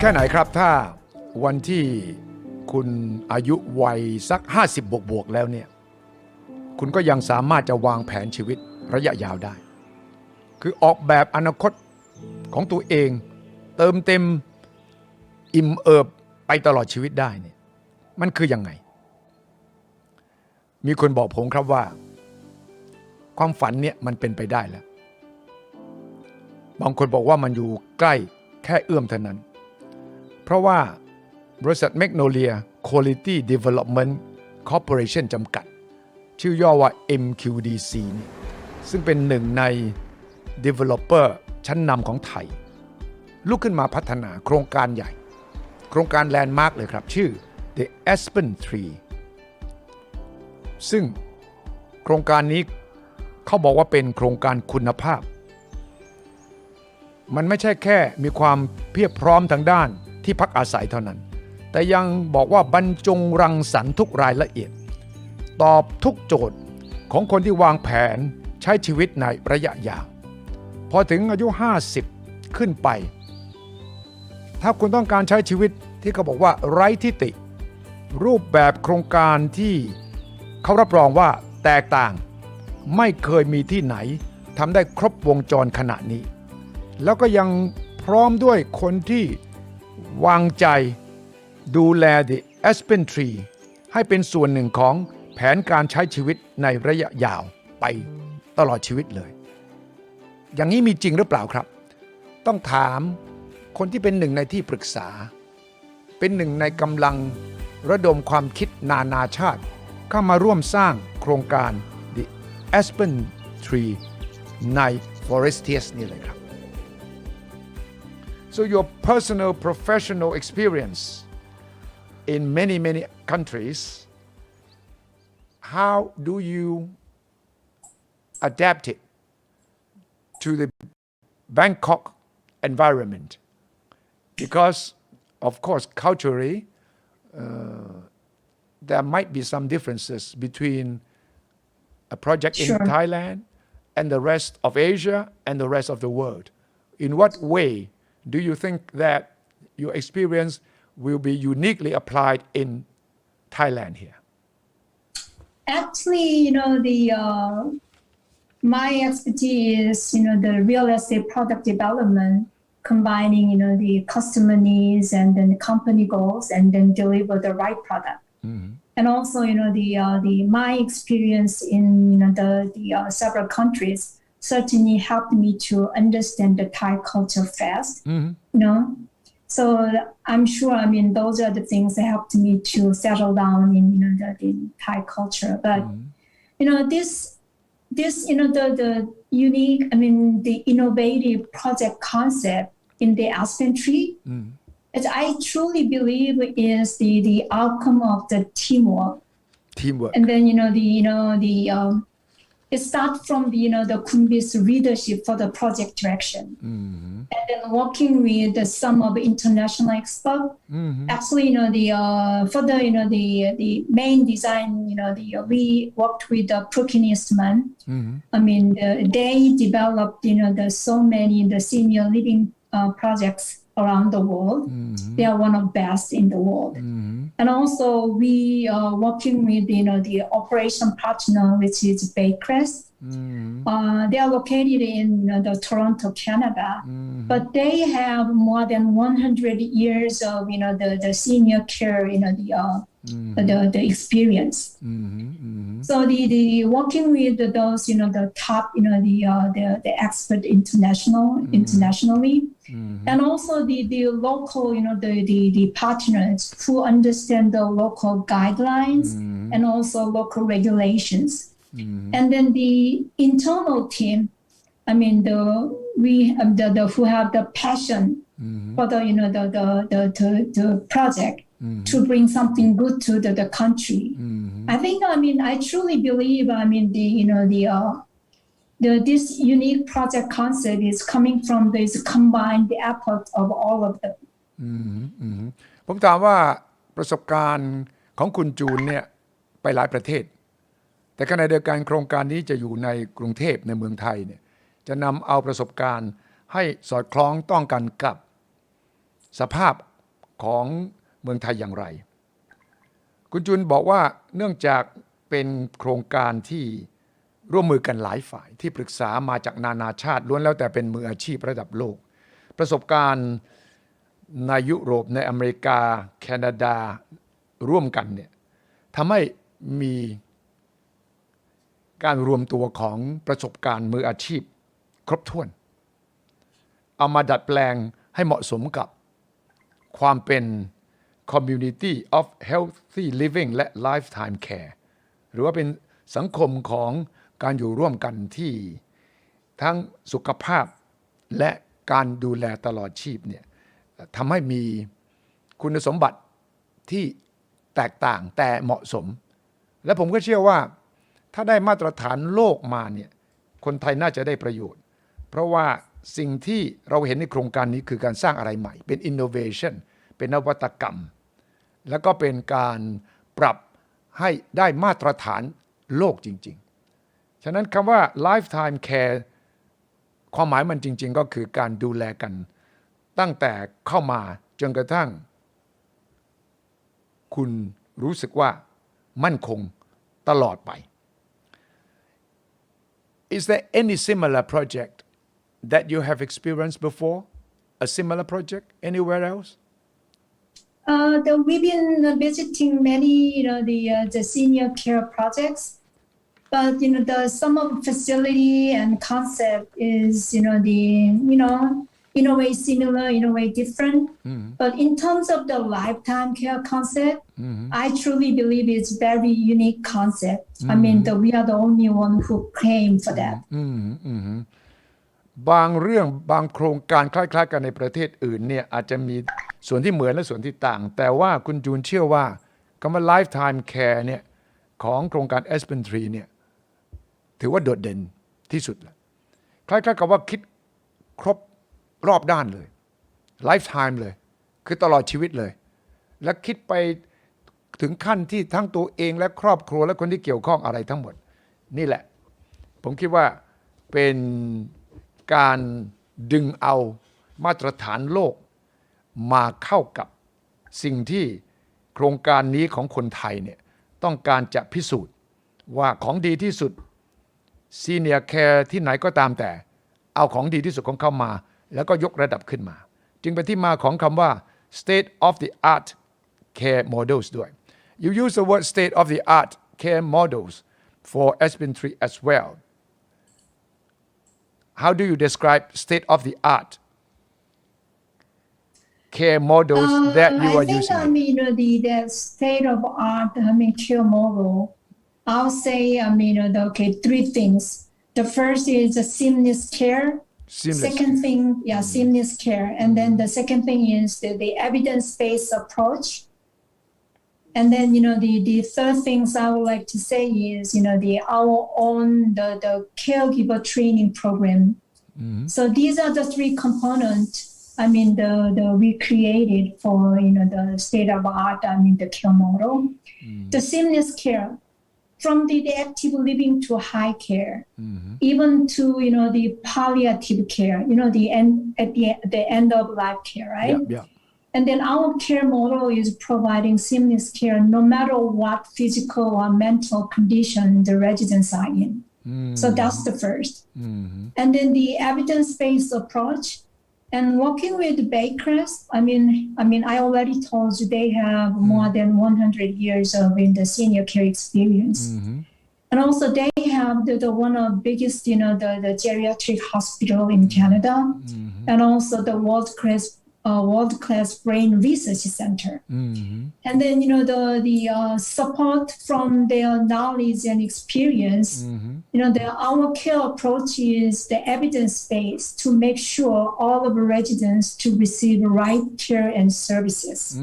ค่ไหนครับถ้าวันที่คุณอายุวัยสัก50บวกแล้วเนี่ยคุณก็ยังสามารถจะวางแผนชีวิตระยะยาวได้คือออกแบบอนาคตของตัวเองเติมเต็มอิ่มเอิบไปตลอดชีวิตได้เนี่ยมันคือยังไงมีคนบอกผมครับว่าความฝันเนี่ยมันเป็นไปได้แล้วบางคนบอกว่ามันอยู่ใกล้แค่เอื้อมเท่านั้นเพราะว่าบริษัท Magnolia Quality Development Corporation จำกัดชื่อย่อว่า MQDC นี่ซึ่งเป็นหนึ่งใน developer ชั้นนำของไทยลุกขึ้นมาพัฒนาโครงการใหญ่โครงการแลนด์มาร์คเลยครับชื่อ The Aspen Tree ซึ่งโครงการนี้เขาบอกว่าเป็นโครงการคุณภาพมันไม่ใช่แค่มีความเพียบพร้อมทางด้านที่พักอาศัยเท่านั้นแต่ยังบอกว่าบรรจงรังสรรค์ทุกรายละเอียดตอบทุกโจทย์ของคนที่วางแผนใช้ชีวิตในระยะยาวพอถึงอายุ50ขึ้นไปถ้าคุณต้องการใช้ชีวิตที่เขาบอกว่าไร้ทิฏฐิรูปแบบโครงการที่เขารับรองว่าแตกต่างไม่เคยมีที่ไหนทำได้ครบวงจรขณะนี้แล้วก็ยังพร้อมด้วยคนที่วางใจดูแล The Aspen Tree ให้เป็นส่วนหนึ่งของแผนการใช้ชีวิตในระยะยาวไปตลอดชีวิตเลยอย่างนี้มีจริงหรือเปล่าครับต้องถามคนที่เป็นหนึ่งในที่ปรึกษาเป็นหนึ่งในกำลังระดมความคิดนานาชาติเข้ามาร่วมสร้างโครงการ The Aspen Tree ใน Forestias นี่เลยครับ So your personal professional experience in many countries how do you adapt it to the Bangkok environment because of course culturally there might be some differences between a project in Thailand and the rest of Asia and the rest of the world. In what way do you think that your experience will be uniquely applied in Thailand here? Actually, my expertise, the real estate product development, combining, the customer needs and then the company goals, and then deliver the right product. Mm-hmm. And also, my experience in the several countries certainly helped me to understand the Thai culture fast. Mm-hmm. So I'm sure, those are the things that helped me to settle down in, the Thai culture. But, this, the unique, the innovative project concept in the Aspen Tree, as I truly believe is the outcome of the teamwork. And then, it starts from the Kunbi's leadership for the project direction. Mm-hmm. And then working with some of the international experts. Mm-hmm. Actually, for the main design, we worked with the Brooklyn Eastman. Mm-hmm. They developed, so many the senior living projects around the world. Mm-hmm. They are one of the best in the world. Mm-hmm. And also we are working with, the operation partner, which is Baycrest. Mm-hmm. They are located in the Toronto, Canada, but they have more than 100 years of, the senior care, the experience. Mm-hmm. So the working with those, the top, the expert internationally, and also the local, the partners who understand the local guidelines and also local regulations. And then the internal team, who have the passion for the project. To bring something good to the country. I think, I truly believe, this unique project concept is coming from this combined effort of all of them. ผมถามว่าประสบการณ์ของคุณจูนเนี่ยไปหลายประเทศแต่ขณะเดียวกันโครงการนี้จะอยู่ในกรุงเทพในเมืองไทยเนี่ยจะนำเอาประสบการณ์ให้สอดคล้องต้องกันกับสภาพ ของเมืองไทยอย่างไรคุณจุนบอกว่าเนื่องจากเป็นโครงการที่ร่วมมือกันหลายฝ่ายที่ปรึกษามาจากนานาชาติล้วนแล้วแต่เป็นมืออาชีพระดับโลกประสบการณ์ในยุโรปในอเมริกาแคนาดาร่วมกันเนี่ยทำให้มีการรวมตัวของประสบการณ์มืออาชีพครบถ้วนเอามาดัดแปลงให้เหมาะสมกับความเป็น Community of Healthy Living และ Lifetime Care หรือว่าเป็นสังคมของการอยู่ร่วมกันที่ทั้งสุขภาพและการดูแลตลอดชีพเนี่ยทำให้มีคุณสมบัติที่แตกต่างแต่เหมาะสมและผมก็เชื่อว่าถ้าได้มาตรฐานโลกมาเนี่ยคนไทยน่าจะได้ประโยชน์เพราะว่าสิ่งที่เราเห็นในโครงการนี้คือการสร้างอะไรใหม่เป็น innovation เป็นนวัตกรรมแล้วก็เป็นการปรับให้ได้มาตรฐานโลกจริงๆฉะนั้นคำว่า lifetime care ความหมายมันจริงๆก็คือการดูแลกันตั้งแต่เข้ามาจนกระทั่งคุณรู้สึกว่ามั่นคงตลอดไป Is there any similar project that you have experienced before? A similar project anywhere else? We've been visiting many, the senior care projects, but some of the facility and concept is, in a way similar, in a way different. But in terms of the lifetime care concept, I truly believe it's very unique concept. I mean, we are the only one who claim for that. บางเรื่องบางโครงการคล้ายๆกันในประเทศอื่นเนี่ยอาจจะมีส่วนที่เหมือนและส่วนที่ต่างแต่ว่าคุณจูนเชื่อว่าคำว่า lifetime care เนี่ยของโครงการ Aspen Tree เนี่ยถือว่าโดดเด่นที่สุดเลยคล้ายๆกับว่าคิดครบรอบด้านเลย lifetime เลยคือตลอดชีวิตเลยและคิดไปถึงขั้นที่ทั้งตัวเองและครอบครัวและคนที่เกี่ยวข้องอะไรทั้งหมดนี่แหละผมคิดว่าเป็นการดึงเอามาตรฐานโลกมาเข้ากับสิ่งที่โครงการนี้ของคนไทยเนี่ยต้องการจะพิสูจน์ว่าของดีที่สุดซีเนียร์แคร์ที่ไหนก็ตามแต่เอาของดีที่สุดของเขามาแล้วก็ยกระดับขึ้นมาจึงเป็นที่มาของคำว่า state of the art care models ด้วย You use the word state of the art care models for Aspen Tree as well How do you describe state of the art care models that you are using? I think, the state of art, care model, I'll say, three things. The first is the seamless care. Second thing, seamless care. And then the second thing is the evidence-based approach. And then, the third things I would like to say is, our own, the caregiver training program. So these are the three components, we created for, the state of art, the care model. The seamless care, from the active living to high care, even to, the palliative care, the end of life care, right? Yeah. And then our care model is providing seamless care no matter what physical or mental condition the residents are in. So that's the first. And then the evidence-based approach and working with bakers. I already told you they have more than 100 years of in the senior care experience. And also they have the one of biggest, the geriatric hospital in Canada, and also the world-class brain research center. And then, the support from their knowledge and experience, our care approach is the evidence-based to make sure all of the residents to receive right care and services.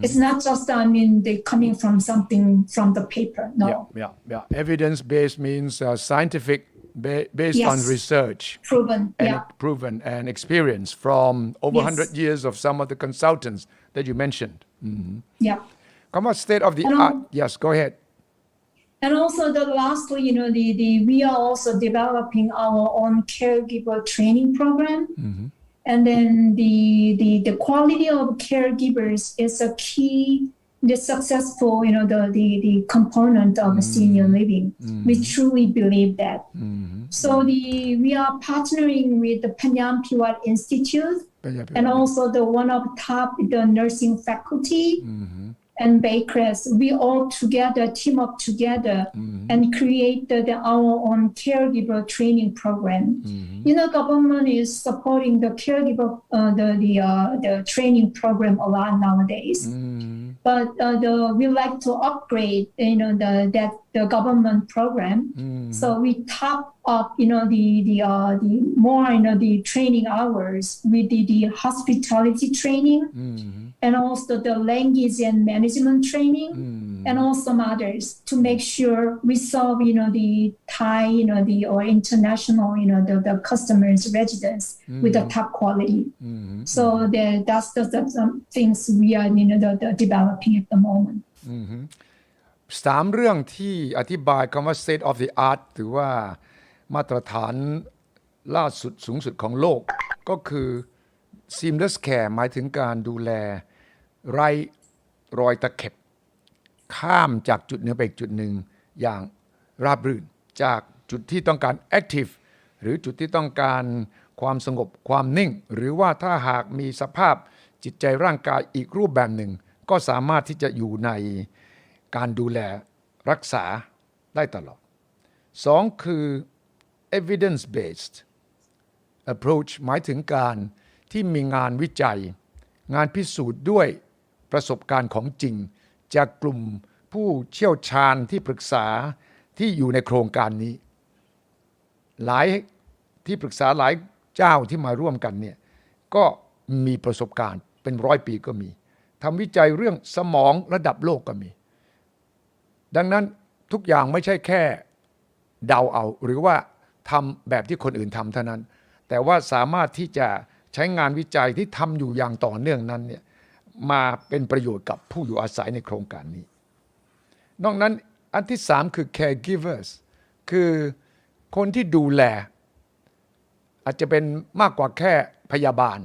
It's not just, they coming from something from the paper, no. Yeah. Evidence-based means scientific based on research proven and experience from over 100 years of some of the consultants that you mentioned. Come on, state of the art. Yes, go ahead. And also lastly, we are also developing our own caregiver training program. and then the quality of caregivers is a key the successful the component of senior living. We truly believe that. So we are partnering with the Panyam Piwat Institute and also the one of top the nursing faculty and bakers. We all together team up together and create our own caregiver training program. Government is supporting the caregiver the training program a lot nowadays. But we like to upgrade the government program. So we top up the more the training hours with the hospitality training and also the language and management training and also some others to make sure we solve the Thai or international the customers residents with the top quality. So that's the things we are developing at the moment. 3 เรื่องที่อธิบายคำว่า state of the art หรือว่ามาตรฐานล่าสุดสูงสุดของโลกก็คือ seamless care หมายถึงการดูแลไร้รอยตะเข็บข้ามจากจุดหนึ่งไปอีกจุดหนึ่งอย่างราบรื่นจากจุดที่ต้องการ active หรือจุดที่ต้องการความสงบความนิ่งหรือว่าถ้าหากมีสภาพจิตใจร่างกายอีกรูปแบบหนึ่งก็สามารถที่จะอยู่ในการดูแลรักษาได้ตลอด 2 คือ evidence based approach หมายถึงการที่มีงานวิจัยงานพิสูจน์ด้วยประสบการณ์ของจริงจากกลุ่มผู้เชี่ยวชาญที่ปรึกษาที่อยู่ในโครงการนี้หลายที่ปรึกษาหลายเจ้าที่มาร่วมกันเนี่ยก็มีประสบการณ์เป็น100 ปีก็มีทำวิจัยเรื่องสมองระดับโลกก็มีดังนั้นทุกอย่างไม่ใช่แค่เดาเอาหรือว่าทำแบบที่คนอื่นทำเท่านั้นแต่ว่าสามารถที่จะใช้งานวิจัยที่ทำอยู่อย่างต่อเนื่องนั้นเนี่ยมาเป็นประโยชน์กับผู้อยู่อาศัยในโครงการนี้นอกนั้นอันที่3คือ caregivers คือคนที่ดูแลอาจจะเป็นมากกว่าแค่พยาบาล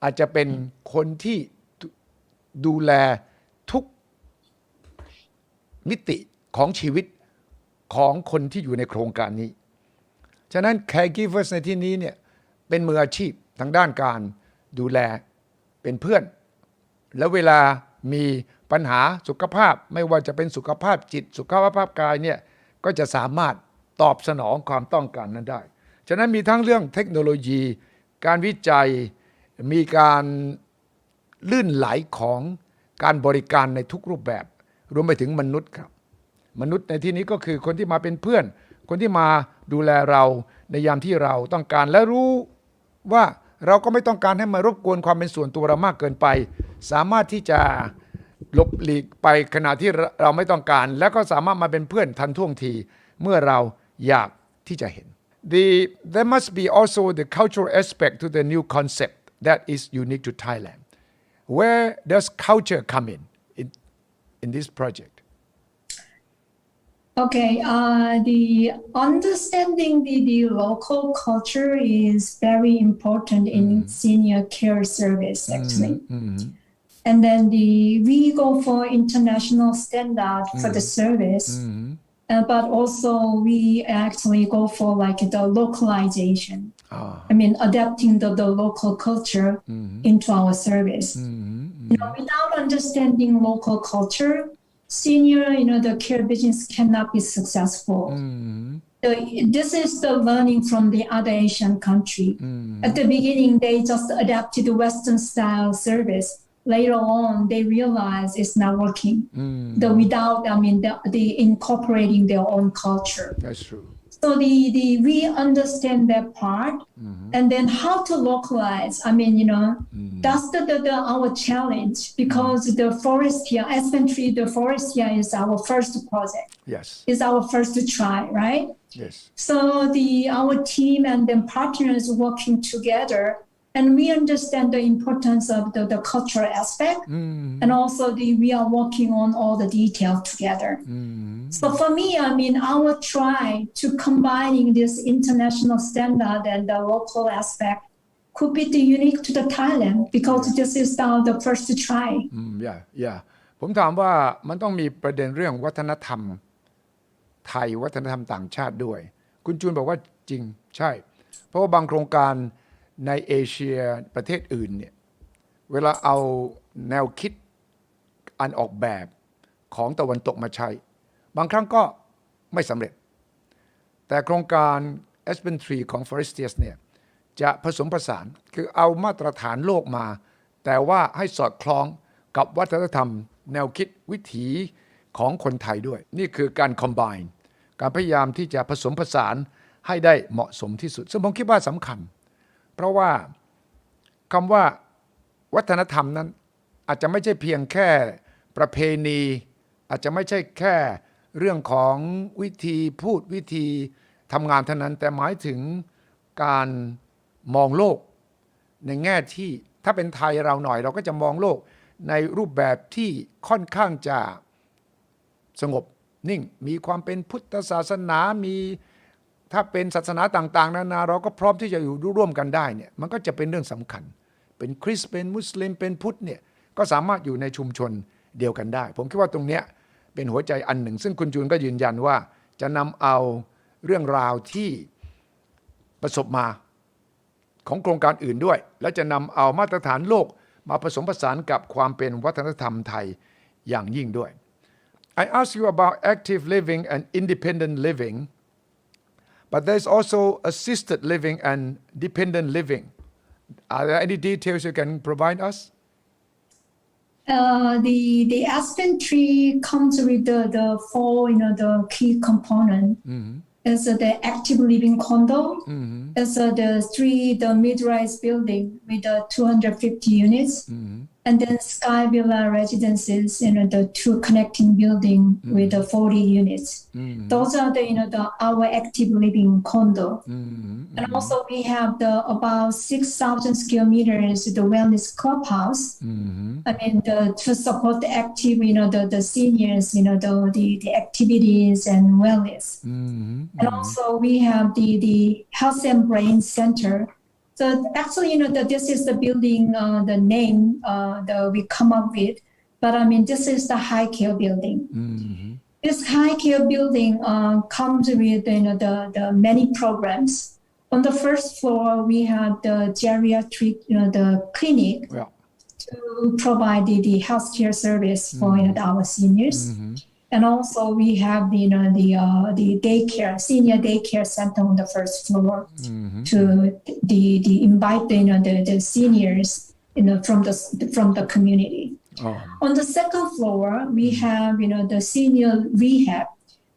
อาจจะเป็นคนที่ดูแลทุกมิติของชีวิตของคนที่อยู่ในโครงการนี้ฉะนั้น caregivers ในที่นี้เนี่ยเป็นมืออาชีพทางด้านการดูแลเป็นเพื่อนแล้วเวลามีปัญหาสุขภาพไม่ว่าจะเป็นสุขภาพจิตสุขภาพกายเนี่ยก็จะสามารถตอบสนองความต้องการนั้นได้ฉะนั้นมีทั้งเรื่องเทคโนโลยีการวิจัยมีการลื่นไหลของการบริการในทุกรูปแบบรวมไปถึงมนุษย์ครับมนุษย์ในที่นี้ก็คือคนที่มาเป็นเพื่อนคนที่มาดูแลเราในยามที่เราต้องการและรู้ว่าเราก็ไม่ต้องการให้มารบกวนความเป็นส่วนตัวเรามากเกินไปสามารถที่จะหลบหลีกไปขณะที่เราไม่ต้องการแล้วก็สามารถมาเป็นเพื่อนทันท่วงทีเมื่อเราอยากที่จะเห็น There must be also the cultural aspect to the new concept that is unique to Thailand. Where does culture come in this project? Okay, the understanding the local culture is very important in senior care service actually. And then we go for international standard for the service, but also we actually go for like the localization. I mean, adapting the local culture into our service. Without understanding local culture, senior, the care business cannot be successful. This is the learning from the other Asian country. At the beginning, they just adapted the Western style service. Later on, they realize it's not working. Without, the incorporating their own culture. That's true. So we understand that part, and then how to localize. That's our challenge because the Forestias, Aspen Tree, the Forestias is our first project. Yes. It's our first try, right? Yes. So our team and then partners working together. And we understand the importance of the cultural aspect, and also we are working on all the details together. So for me, I will try to combining this international standard and the local aspect could be the unique to the Thailand because this is now the first try. yeah ผมถามว่ามันต้องมีประเด็นเรื่องวัฒนธรรมไทยวัฒนธรรมต่างชาติด้วยคุณจูนบอกว่าจริงใช่เพราะว่าบางโครงการในเอเชียประเทศอื่นเนี่ยเวลาเอาแนวคิดอันออกแบบของตะวันตกมาใช้บางครั้งก็ไม่สำเร็จแต่โครงการ Aspen Tree ของ Forestias เนี่ยจะผสมผสานคือเอามาตรฐานโลกมาแต่ว่าให้สอดคล้องกับวัฒนธรรมแนวคิดวิถีของคนไทยด้วยนี่คือการ combine การพยายามที่จะผสมผสานให้ได้เหมาะสมที่สุดซึ่งผมคิดว่าสำคัญเพราะว่าคำว่าวัฒนธรรมนั้นอาจจะไม่ใช่เพียงแค่ประเพณีอาจจะไม่ใช่แค่เรื่องของวิธีพูดวิธีทำงานเท่านั้นแต่หมายถึงการมองโลกในแง่ที่ถ้าเป็นไทยเราหน่อยเราก็จะมองโลกในรูปแบบที่ค่อนข้างจะสงบนิ่งมีความเป็นพุทธศาสนามีถ้าเป็นศาสนาต่างๆนานาเราก็พร้อมที่จะอยู่ร่วมกันได้เนี่ยมันก็จะเป็นเรื่องสำคัญเป็นคริสต์เป็นมุสลิมเป็นพุทธเนี่ยก็สามารถอยู่ในชุมชนเดียวกันได้ผมคิดว่าตรงเนี้ยเป็นหัวใจอันหนึ่งซึ่งคุณจูนก็ยืนยันว่าจะนำเอาเรื่องราวที่ประสบมาของโครงการอื่นด้วยและจะนำเอามาตรฐานโลกมาผสมผสานกับความเป็นวัฒนธรรมไทยอย่างยิ่งด้วย I asked you about active living and independent living but there's also assisted living and dependent living are there any details you can provide us The Aspen Tree comes with the four the key component. Is the active living condo. Is the mid-rise building with 250 units. And then Sky Villa Residences, the two connecting building with 40 units. Those are our active living condo. And also we have about 6,000 square meters the wellness clubhouse. I mean to support the active, the seniors, the activities and wellness. And also we have the health and brain center. So actually, this is the building, the name that we come up with. But I mean, this is the high care building. This high care building comes with the many programs. On the first floor, we have the geriatric, the clinic to provide the healthcare service for our seniors. And also we have the daycare, senior daycare center on the first floor to the invite the seniors from the community. On the second floor we have the senior rehab.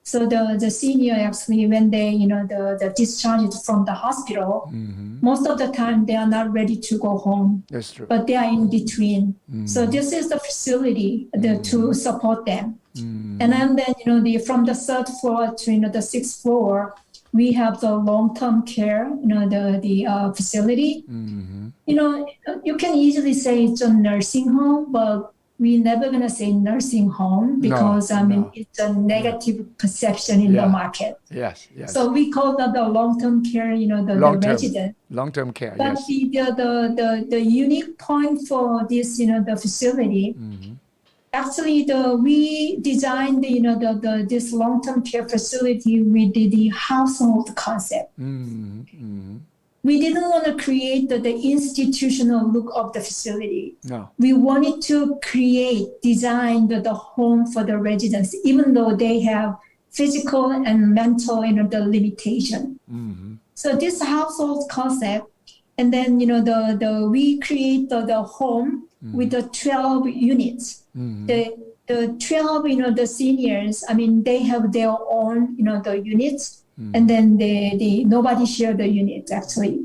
So the senior actually when they the discharged from the hospital, most of the time they are not ready to go home. That's true. But they are in between. So this is the facility to support them. And then from the third floor to the sixth floor, we have the long-term care, the facility. You can easily say it's a nursing home, but we're never gonna say nursing home because it's a negative perception in the market. Yes. So we call that the long-term care, the resident. Long-term care. But Yes. the unique point for this, the facility. Actually, we designed this long-term care facility with the household concept. We didn't want to create the institutional look of the facility. No. We wanted to design the home for the residents, even though they have physical and mental the limitation. So this household concept, and then we create the home with the 12 units. The 12 the seniors, I mean they have their own the units. And then nobody share the units actually.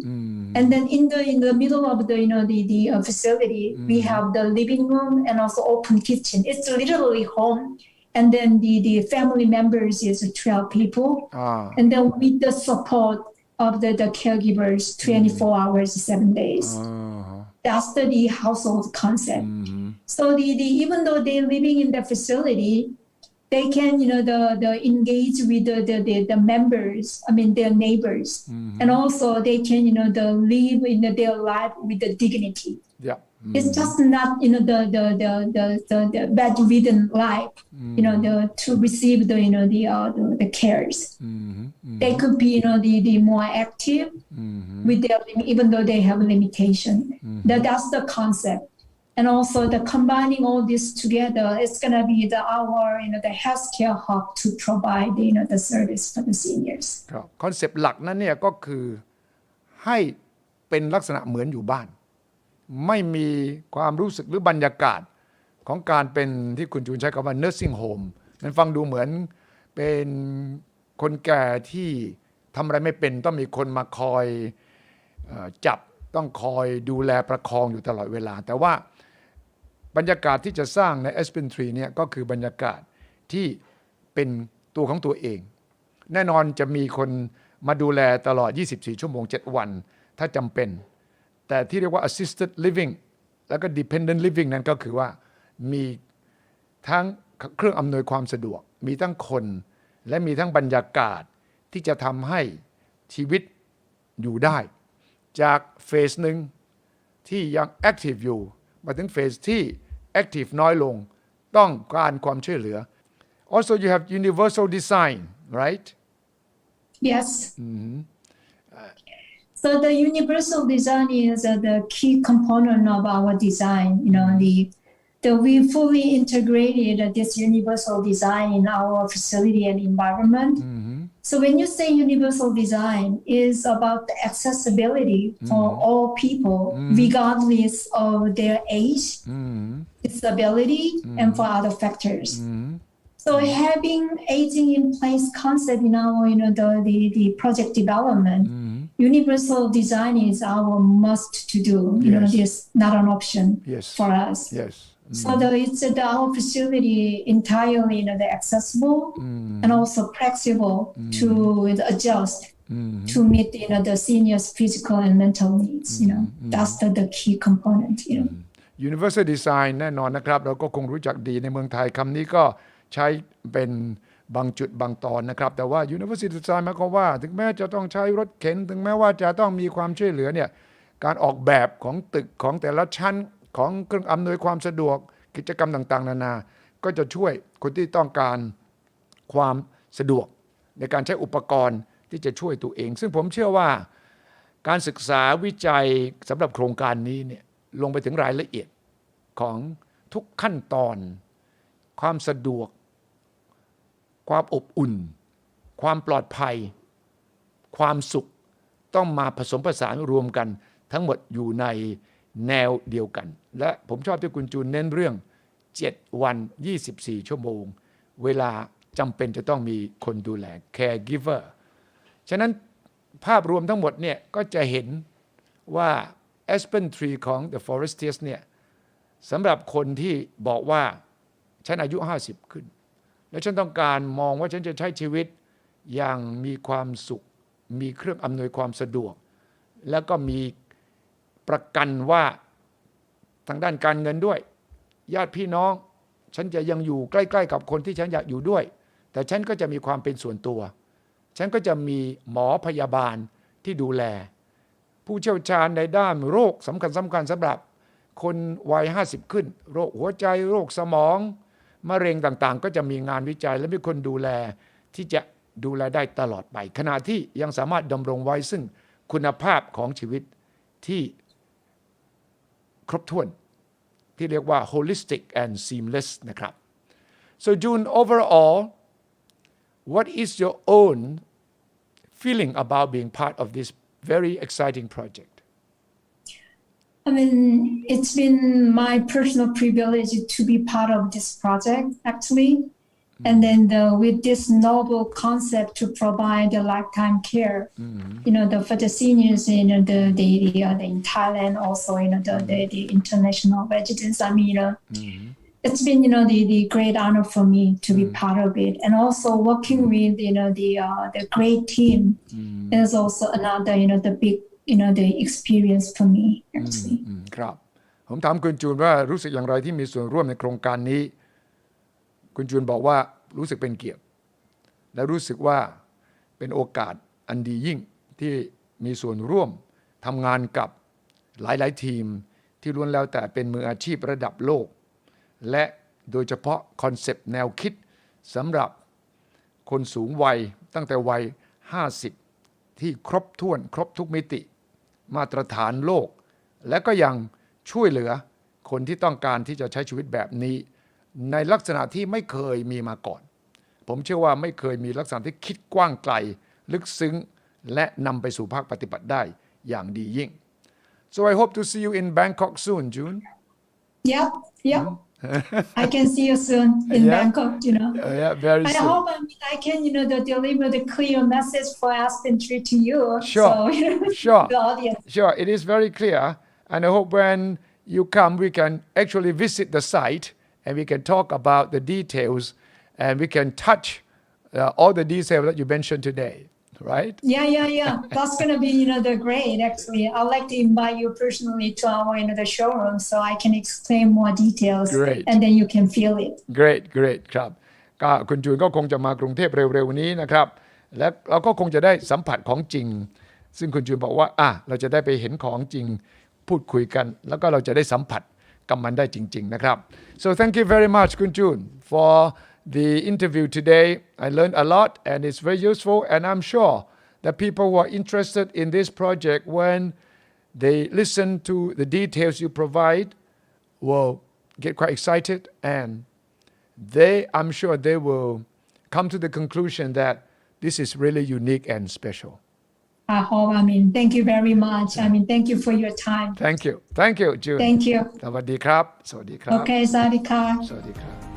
And then in the middle of the the facility, we have the living room and also open kitchen. It's literally home. And then the family members is 12 people. And then with the support of the caregivers 24 hours, 7 days. That's the household concept. So even though they're living in the facility, they can the engage with the members, I mean their neighbors, and also they can the live in their life with the dignity. Yeah. It's just not the bedridden life, to receive the cares. They could be the more active with their even though they have limitation. That's the concept. And also the combining all this together, it's gonna be our the healthcare hub to provide the service for the seniors. ครับคอนเซปต์หลักนั้นเนี่ยก็คือให้เป็นลักษณะเหมือนอยู่บ้านไม่มีความรู้สึกหรือบรรยากาศของการเป็นที่คุณจูนใช้คำว่า nursing home มันฟังดูเหมือนเป็นคนแก่ที่ทำอะไรไม่เป็นต้องมีคนมาคอยจับต้องคอยดูแลประคองอยู่ตลอดเวลาแต่ว่าบรรยากาศที่จะสร้างใน Aspen Tree เนี่ยก็คือบรรยากาศที่เป็นตัวของตัวเองแน่นอนจะมีคนมาดูแลตลอด24ชั่วโมง7วันถ้าจำเป็นแต่ที่เรียกว่า assisted living แล้วก็ dependent living นั้นก็คือว่ามีทั้งเครื่องอำนวยความสะดวกมีทั้งคนและมีทั้งบรรยากาศที่จะทำให้ชีวิตอยู่ได้จากเฟสหนึ่งที่ยัง active อยู่มาถึงเฟสที่ active น้อยลงต้องการความช่วยเหลือ also you have universal design right Yes. So the universal design is the key component of our design. We fully integrated this universal design in our facility and environment. So when you say universal design, is about the accessibility for all people, regardless of their age, disability, and for other factors. So having aging in place concept in our the project development, universal design is our must to do. It's not an option for us. Yes. So it's our facility entirely accessible and also flexible to adjust to meet the seniors' physical and mental needs. That's the key component. Universal design แน่นอนนะครับเราก็คงรู้จักดีในเมืองไทยคำนี้ก็ใช้เป็นบางจุดบางตอนนะครับแต่ว่า Universal Design หมายความว่าถึงแม้จะต้องใช้รถเข็นถึงแม้ว่าจะต้องมีความช่วยเหลือเนี่ยการออกแบบของตึกของแต่ละชั้นของเครื่องอำนวยความสะดวกกิจกรรมต่างๆนานาก็จะช่วยคนที่ต้องการความสะดวกในการใช้อุปกรณ์ที่จะช่วยตัวเองซึ่งผมเชื่อว่าการศึกษาวิจัยสำหรับโครงการนี้เนี่ยลงไปถึงรายละเอียดของทุกขั้นตอนความสะดวกความอบอุ่นความปลอดภัยความสุขต้องมาผสมผสานรวมกันทั้งหมดอยู่ในแนวเดียวกันและผมชอบที่คุณจูนเน้นเรื่อง7วัน24ชั่วโมงเวลาจำเป็นจะต้องมีคนดูแล caregiver ฉะนั้นภาพรวมทั้งหมดเนี่ยก็จะเห็นว่า Aspen Tree ของ The Forestias เนี่ยสำหรับคนที่บอกว่าฉันอายุ50ขึ้นและฉันต้องการมองว่าฉันจะใช้ชีวิตอย่างมีความสุขมีเครื่องอำนวยความสะดวกแล้วก็มีประกันว่าทางด้านการเงินด้วยญาติพี่น้องฉันจะยังอยู่ใกล้ๆกับคนที่ฉันอยากอยู่ด้วยแต่ฉันก็จะมีความเป็นส่วนตัวฉันก็จะมีหมอพยาบาลที่ดูแลผู้เชี่ยวชาญในด้านโรคสำคัญสำหรับคนวัย50ขึ้นโรคหัวใจโรคสมองมะเร็งต่างๆก็จะมีงานวิจัยและมีคนดูแลที่จะดูแลได้ตลอดไปขณะที่ยังสามารถดำรงไว้ซึ่งคุณภาพของชีวิตที่ครบถ้วนที่เรียกว่า holistic and seamless นะครับ so June overall what is your own feeling about being part of this very exciting project I mean, it's been my personal privilege to be part of this project, actually. And then with this noble concept to provide the lifetime care, for the seniors in in Thailand, also the international residents. I mean, it's been the great honor for me to be part of it, and also working with the great team is also another the big the experience for me actually ครับผมถามคุณจูนว่ารู้สึกอย่างไรที่มีส่วนร่วมในโครงการนี้คุณจูนบอกว่า รู้สึกเป็นเกียรติและรู้สึกว่าเป็นโอกาสอันดียิ่งที่มีส่วนร่วมทำงานกับหลายๆทีมที่ล้วนแล้วแต่เป็นมืออาชีพระดับโลกและโดยเฉพาะคอนเซปต์แนวคิดสำหรับคนสูงวัยตั้งแต่วัย50ที่ครบถ้วนครบทุกมิติมาตรฐานโลกและก็ยังช่วยเหลือคนที่ต้องการที่จะใช้ชีวิตแบบนี้ในลักษณะที่ไม่เคยมีมาก่อนผมเชื่อว่าไม่เคยมีลักษณะที่คิดกว้างไกลลึกซึ้งและนำไปสู่ภาคปฏิบัติได้อย่างดียิ่ง So I hope to see you in Bangkok soon, June. Yep. I can see you soon in Bangkok, Yeah, very I soon. hope I can, deliver the clear message for Aspen Tree to you. Sure, So, sure, the audience. sure. It is very clear, and I hope when you come, we can actually visit the site and we can talk about the details, and we can touch all the details that you mentioned today, right? Yeah. That's gonna be, the great. Actually, I'd like to invite you personally to our, the showroom so I can explain more details. Great. And then you can feel it. Great ครับก็คุณจูนก็คงจะมากรุงเทพเร็วๆนี้นะครับและเราก็คงจะได้สัมผัสของจริงซึ่งคุณจูนบอกว่าเราจะได้ไปเห็นของจริงพูดคุยกันแล้วก็เราจะได้สัมผัสกับมันได้จริงๆนะครับ So thank you very much คุณจูน for the interview today. I learned a lot and it's very useful and I'm sure that people who are interested in this project when they listen to the details you provide will get quite excited and I'm sure they will come to the conclusion that this is really unique and special. I hope. Thank you very much. Thank you for your time. Thank you, June. Thank you. สวัสดีครับ Okay, สวัสดีค่ะ สวัสดีครับ